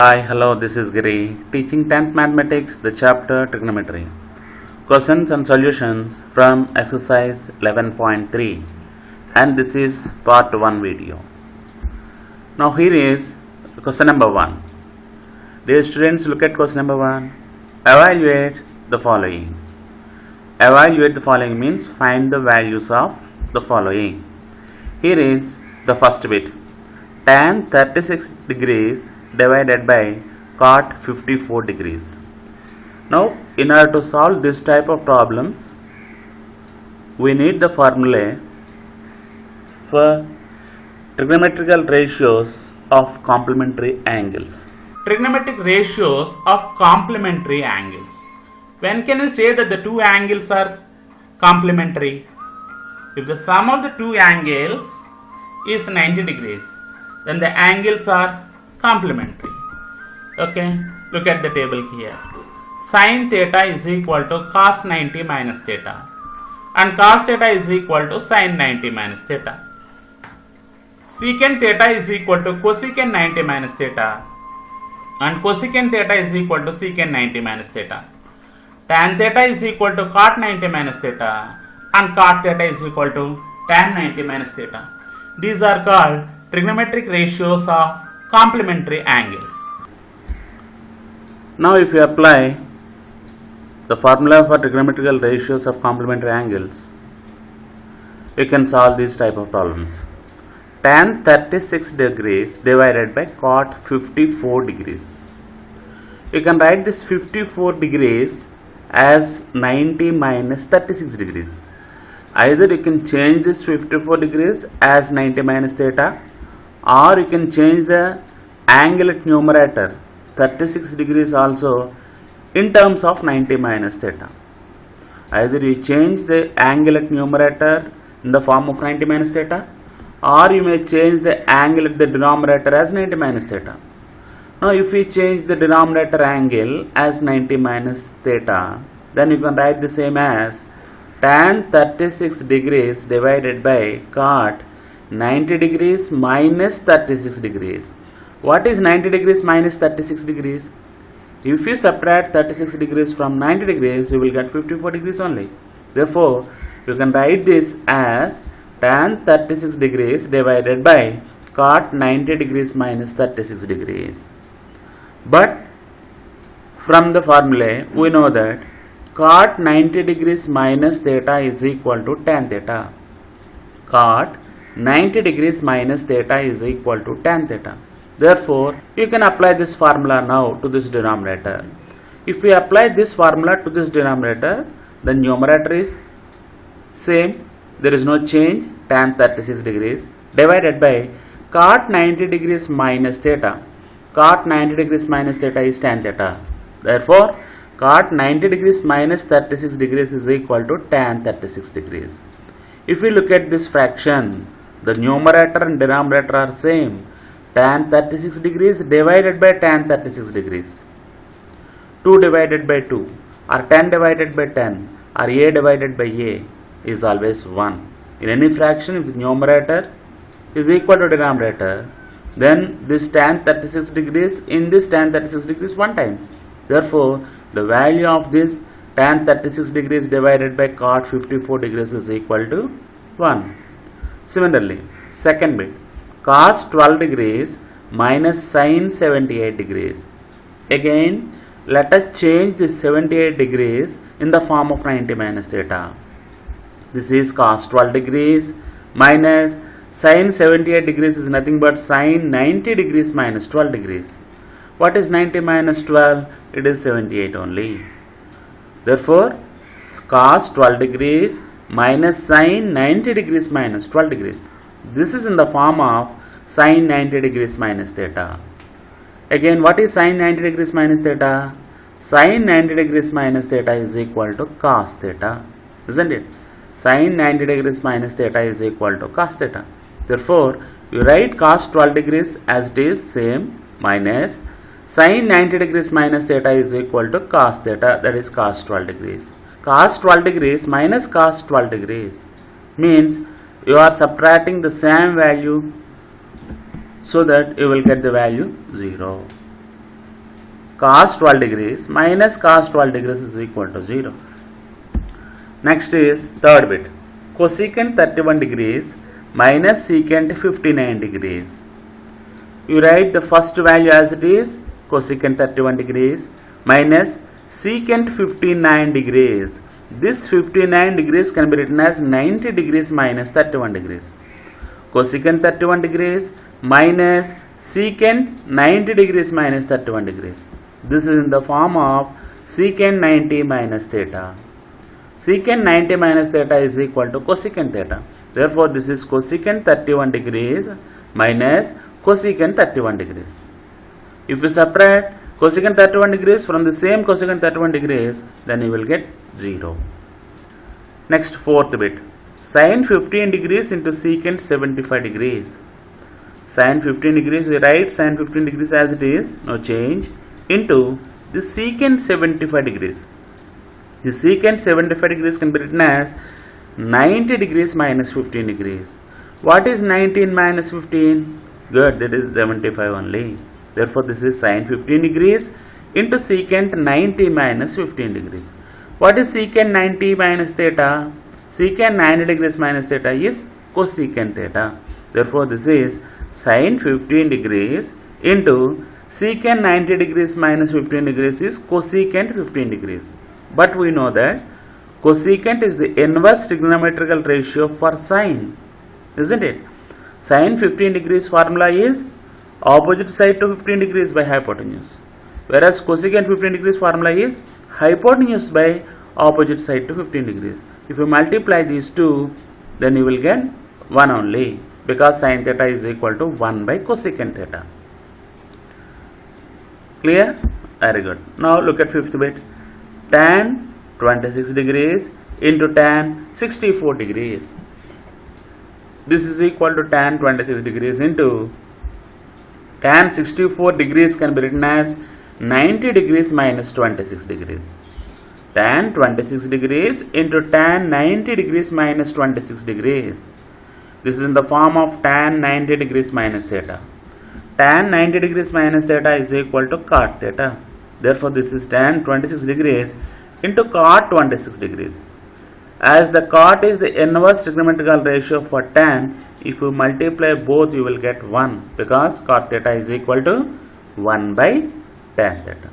Hi, hello, this is Giri, teaching 10th Mathematics, the chapter Trigonometry. Questions and solutions from exercise 11.3, and this is part 1 video. Now here is question number 1. Dear students, look at question number 1. Evaluate the following. Evaluate the following means find the values of the following. Here is the first bit. Tan 36 degrees divided by cot 54 degrees. Now, in order to solve this type of problems, we need the formula for trigonometrical ratios of complementary angles. Trigonometric ratios of complementary angles. When can you say that the two angles are complementary? If the sum of the two angles is 90 degrees, then the angles are complementary. Okay, look at the table here. Sin theta is equal to cos 90 minus theta, and cos theta is equal to sin 90 minus theta. Secant theta is equal to cosecant 90 minus theta, and cosecant theta is equal to secant 90 minus theta. Tan theta is equal to cot 90 minus theta, and cot theta is equal to tan 90 minus theta. These are called trigonometric ratios of complementary angles. Now if you apply the formula for trigonometrical ratios of complementary angles, you can solve these type of problems. Tan 36 degrees divided by cot 54 degrees. You can write this 54 degrees as 90 minus 36 degrees. Either you can change this 54 degrees as 90 minus theta, or you can change the angle at numerator 36 degrees also in terms of 90 minus theta. Either you change the angle at numerator in the form of 90 minus theta, or you may change the angle at the denominator as 90 minus theta. Now if we change the denominator angle as 90 minus theta, then you can write the same as tan 36 degrees divided by cot 90 degrees minus 36 degrees. What is 90 degrees minus 36 degrees? If you subtract 36 degrees from 90 degrees, you will get 54 degrees only. Therefore, you can write this as tan 36 degrees divided by cot 90 degrees minus 36 degrees. But from the formula, we know that cot 90 degrees minus theta is equal to tan theta. Cot 90 degrees minus theta is equal to tan theta. Therefore, you can apply this formula now to this denominator. If we apply this formula to this denominator, the numerator is same, there is no change, tan 36 degrees divided by cot 90 degrees minus theta. Cot 90 degrees minus theta is tan theta. Therefore, cot 90 degrees minus 36 degrees is equal to tan 36 degrees. If we look at this fraction, the numerator and denominator are same. Tan 36 degrees divided by tan 36 degrees. 2 divided by 2 or 10 divided by 10 or a divided by a is always 1. In any fraction, if the numerator is equal to denominator, then this tan 36 degrees in this tan 36 degrees one time. Therefore, the value of this tan 36 degrees divided by cot 54 degrees is equal to 1. Similarly, second bit, cos 12 degrees minus sin 78 degrees. Again, let us change this 78 degrees in the form of 90 minus theta. This is cos 12 degrees minus sin 78 degrees is nothing but sin 90 degrees minus 12 degrees. What is 90 minus 12? It is 78 only. Therefore, cos 12 degrees minus sin 90 degrees minus 12 degrees. This is in the form of sin 90 degrees minus theta. Again, what is sin 90 degrees minus theta? Sin 90 degrees minus theta is equal to cos theta, isn't it? Sin 90 degrees minus theta is equal to cos theta. Therefore, you write cos 12 degrees as it is same minus sin 90 degrees minus theta is equal to cos theta, that is cos 12 degrees. Cos 12 degrees minus cos 12 degrees means you are subtracting the same value so that you will get the value 0. cos 12 degrees minus cos 12 degrees is equal to 0. Next is third bit. Cosecant 31 degrees minus secant 59 degrees. You write the first value as it is, cosecant 31 degrees minus secant 59 degrees. This 59 degrees can be written as 90 degrees minus 31 degrees. Cosecant 31 degrees minus secant 90 degrees minus 31 degrees. This is in the form of secant 90 minus theta. Secant 90 minus theta is equal to cosecant theta. Therefore, this is cosecant 31 degrees minus cosecant 31 degrees. If you separate cosecant 31 degrees from the same cosecant 31 degrees, then you will get 0. Next, fourth bit. Sin 15 degrees into secant 75 degrees. Sin 15 degrees, we write sin 15 degrees as it is, no change, into the secant 75 degrees. The secant 75 degrees can be written as 90 degrees minus 15 degrees. What is 19 minus 15? Good, that is 75 only. Therefore, this is sin 15 degrees into secant 90 minus 15 degrees. What is secant 90 minus theta? Secant 90 degrees minus theta is cosecant theta. Therefore, this is sin 15 degrees into secant 90 degrees minus 15 degrees is cosecant 15 degrees. But we know that cosecant is the inverse trigonometrical ratio for sine, isn't it? Sin 15 degrees formula is opposite side to 15 degrees by hypotenuse, whereas cosecant 15 degrees formula is hypotenuse by opposite side to 15 degrees. If you multiply these two, then you will get 1 only, because sin theta is equal to 1 by cosecant theta. Clear? Very good. Now look at fifth bit. Tan 26 degrees into tan 64 degrees. This is equal to tan 26 degrees into tan 64 degrees can be written as 90 degrees minus 26 degrees. Tan 26 degrees into tan 90 degrees minus 26 degrees. This is in the form of tan 90 degrees minus theta. Tan 90 degrees minus theta is equal to cot theta. Therefore, this is tan 26 degrees into cot 26 degrees. As the cot is the inverse trigonometrical ratio for tan, if you multiply both, you will get 1, because cot theta is equal to 1 by tan theta.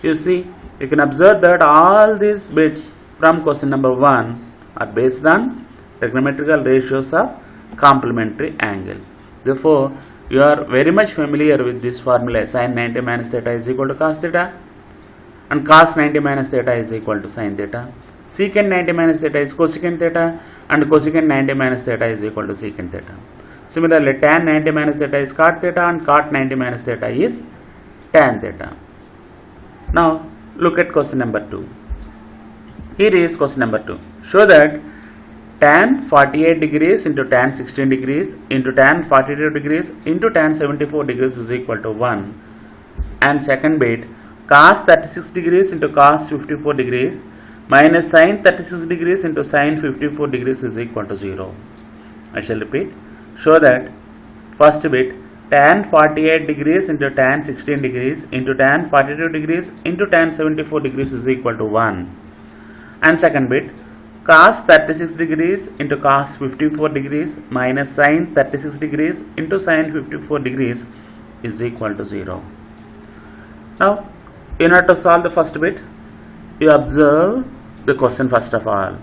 You see, you can observe that all these bits from question number 1 are based on trigonometrical ratios of complementary angle. Therefore, you are very much familiar with this formula: sin 90 minus theta is equal to cos theta, and cos 90 minus theta is equal to sin theta. Secant 90 minus theta is cosecant theta, and cosecant 90 minus theta is equal to secant theta. Similarly, tan 90 minus theta is cot theta, and cot 90 minus theta is tan theta. Now look at question number 2. Here is question number 2. Show that tan 48 degrees into tan 16 degrees into tan 42 degrees into tan 74 degrees is equal to 1. And second bit, cos 36 degrees into cos 54 degrees minus sin 36 degrees into sin 54 degrees is equal to 0. I shall repeat. Show that first bit, tan 48 degrees into tan 16 degrees into tan 42 degrees into tan 74 degrees is equal to 1. And second bit, cos 36 degrees into cos 54 degrees minus sin 36 degrees into sin 54 degrees is equal to 0. Now, in order to solve the first bit, you observe the question first of all.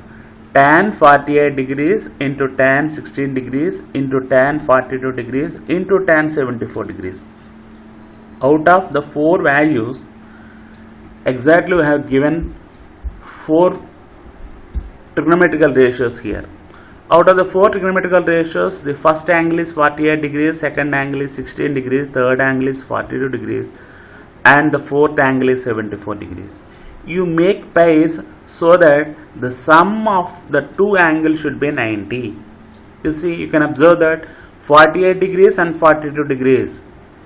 Tan 48 degrees into tan 16 degrees into tan 42 degrees into tan 74 degrees. Out of the 4 values, exactly we have given 4 trigonometrical ratios here. Out of the 4 trigonometrical ratios, the first angle is 48 degrees, second angle is 16 degrees, third angle is 42 degrees, and the fourth angle is 74 degrees. You make pairs so that the sum of the 2 angles should be 90. You see, you can observe that 48 degrees and 42 degrees.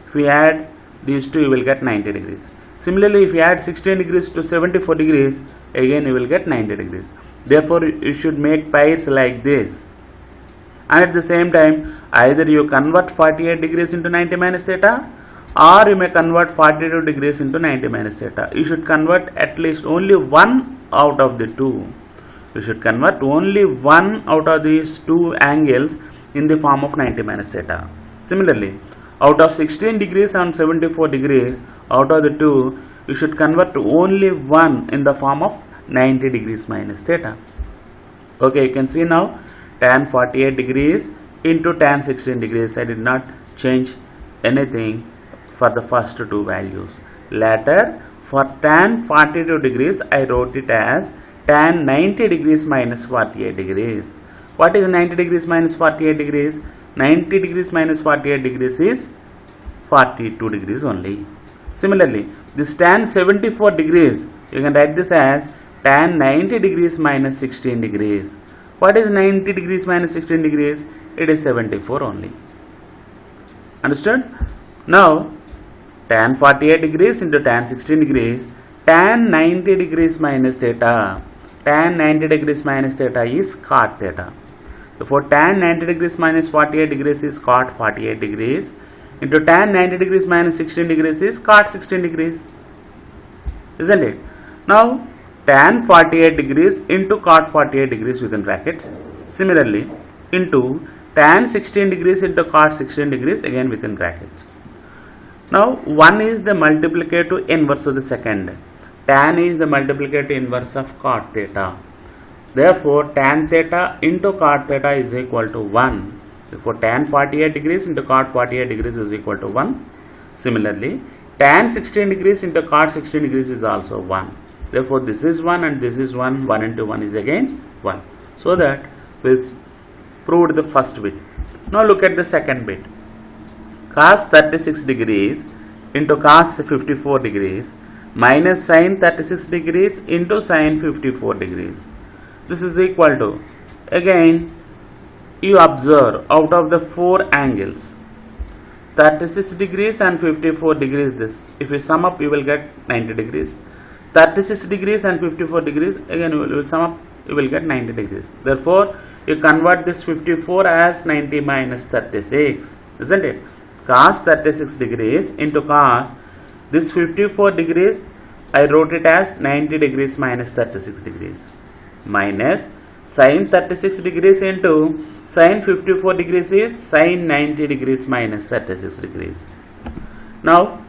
If we add these two, you will get 90 degrees. Similarly, if you add 16 degrees to 74 degrees, again you will get 90 degrees. Therefore, you should make pairs like this. And at the same time, either you convert 48 degrees into 90 minus theta, or you may convert 42 degrees into 90 minus theta. You should convert at least only one out of the two. You should convert only one out of these two angles in the form of 90 minus theta. Similarly, out of 16 degrees and 74 degrees, out of the two, you should convert only one in the form of 90 degrees minus theta. Okay, you can see now tan 48 degrees into tan 16 degrees. I did not change anything for the first two values. Later, for tan 42 degrees, I wrote it as tan 90 degrees minus 48 degrees. What is 90 degrees minus 48 degrees? 90 degrees minus 48 degrees is 42 degrees only. Similarly, this tan 74 degrees, you can write this as tan 90 degrees minus 16 degrees. What is 90 degrees minus 16 degrees? It is 74 only. Understood? Now, tan 48 degrees into tan 16 degrees, tan 90 degrees minus theta. Tan 90 degrees minus theta is cot theta. Therefore, tan 90 degrees minus 48 degrees is cot 48 degrees into tan 90 degrees minus 16 degrees is cot 16 degrees. Isn't it? Now, tan 48 degrees into cot 48 degrees within brackets. Similarly, into tan 16 degrees into cot 16 degrees again within brackets. Now, one is the multiplicative inverse of the second. Tan is the multiplicative inverse of cot theta. Therefore, tan theta into cot theta is equal to 1. Therefore, tan 48 degrees into cot 48 degrees is equal to 1. Similarly, tan 16 degrees into cot 16 degrees is also 1. Therefore, this is 1 and this is 1. 1 into 1 is again 1. So that we proved the first bit. Now look at the second bit. Cos 36 degrees into cos 54 degrees minus sin 36 degrees into sin 54 degrees. This is equal to, again, you observe out of the four angles, 36 degrees and 54 degrees this. If you sum up, you will get 90 degrees. 36 degrees and 54 degrees, again you will sum up, you will get 90 degrees. Therefore, you convert this 54 as 90 minus 36, isn't it? Cos 36 degrees into cos, this 54 degrees, I wrote it as 90 degrees minus 36 degrees, minus sin 36 degrees into sin 54 degrees is sin 90 degrees minus 36 degrees. Now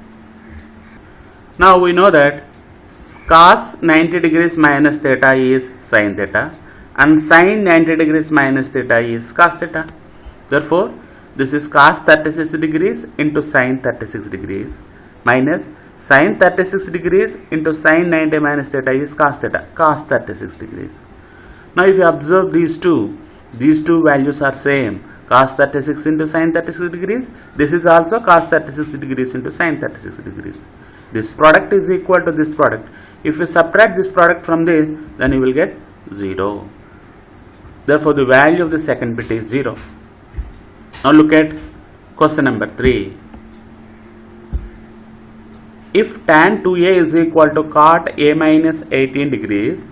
we know that cos 90 degrees minus theta is sin theta and sin 90 degrees minus theta is cos theta. Therefore, this is cos 36 degrees into sin 36 degrees minus sin 36 degrees into sin 90 minus theta is cos theta, cos 36 degrees. Now, if you observe these two values are same. Cos 36 into sin 36 degrees. This is also cos 36 degrees into sin 36 degrees. This product is equal to this product. If you subtract this product from this, then you will get 0. Therefore, the value of the second bit is 0. Now look at question number 3. If tan 2a is equal to cot a minus 18 degrees,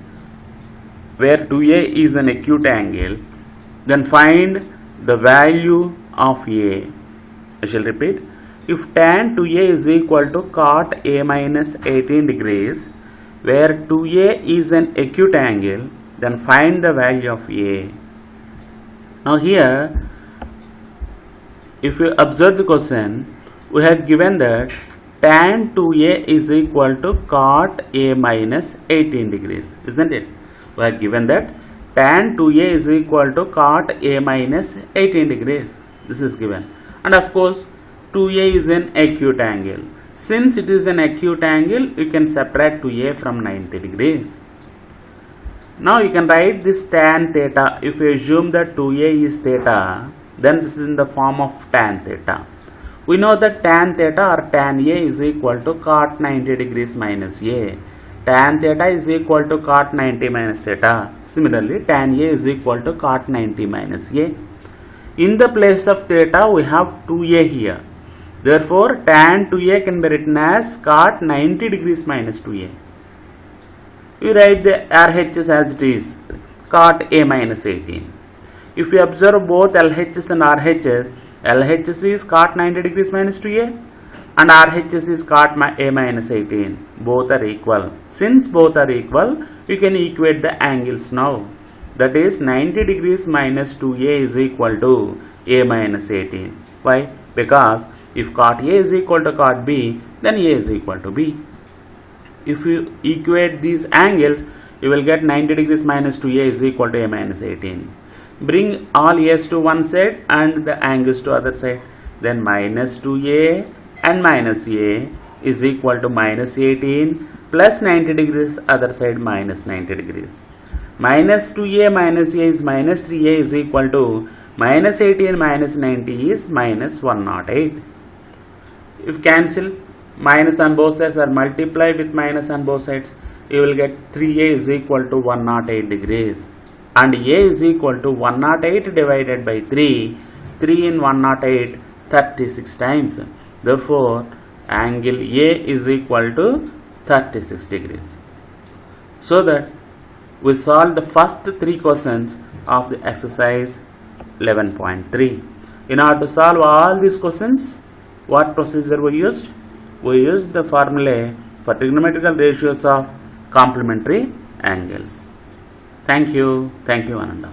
where 2a is an acute angle, then find the value of a. I shall repeat. If tan 2a is equal to cot a minus 18 degrees, where 2a is an acute angle, then find the value of a. Now here, if you observe the question, we have given that tan 2a is equal to cot a minus 18 degrees, isn't it? We have given that tan 2a is equal to cot a minus 18 degrees. This is given. And of course, 2a is an acute angle. Since it is an acute angle, you can subtract 2a from 90 degrees. Now you can write this tan theta. If you assume that 2a is theta, then this is in the form of tan theta. We know that tan theta or tan a is equal to cot 90 degrees minus a. Tan theta is equal to cot 90 minus theta. Similarly, tan a is equal to cot 90 minus a. In the place of theta, we have 2a here. Therefore, tan 2a can be written as cot 90 degrees minus 2a. We write the RHS as it is, cot a minus 18. If we observe both LHS and RHS, LHS is cot 90 degrees minus 2a, and RHS is cot A minus 18. Both are equal. Since both are equal, you can equate the angles now. That is 90 degrees minus 2A is equal to A minus 18. Why? Because if cot A is equal to cot B, then A is equal to B. If you equate these angles, you will get 90 degrees minus 2A is equal to A minus 18. Bring all A's to one side and the angles to other side. Then minus 2A and minus A is equal to minus 18 plus 90 degrees, other side minus 90 degrees. Minus 2A minus A is minus 3A is equal to minus 18 minus 90 is minus 108. If cancel minus on both sides or multiply with minus on both sides, you will get 3A is equal to 108 degrees. And A is equal to 108 divided by 3. 3 in 108, 36 times. Therefore, angle A is equal to 36 degrees. So that we solve the first 3 questions of the exercise 11.3. In order to solve all these questions, what procedure we used? We used the formula for trigonometrical ratios of complementary angles. Thank you, Ananda.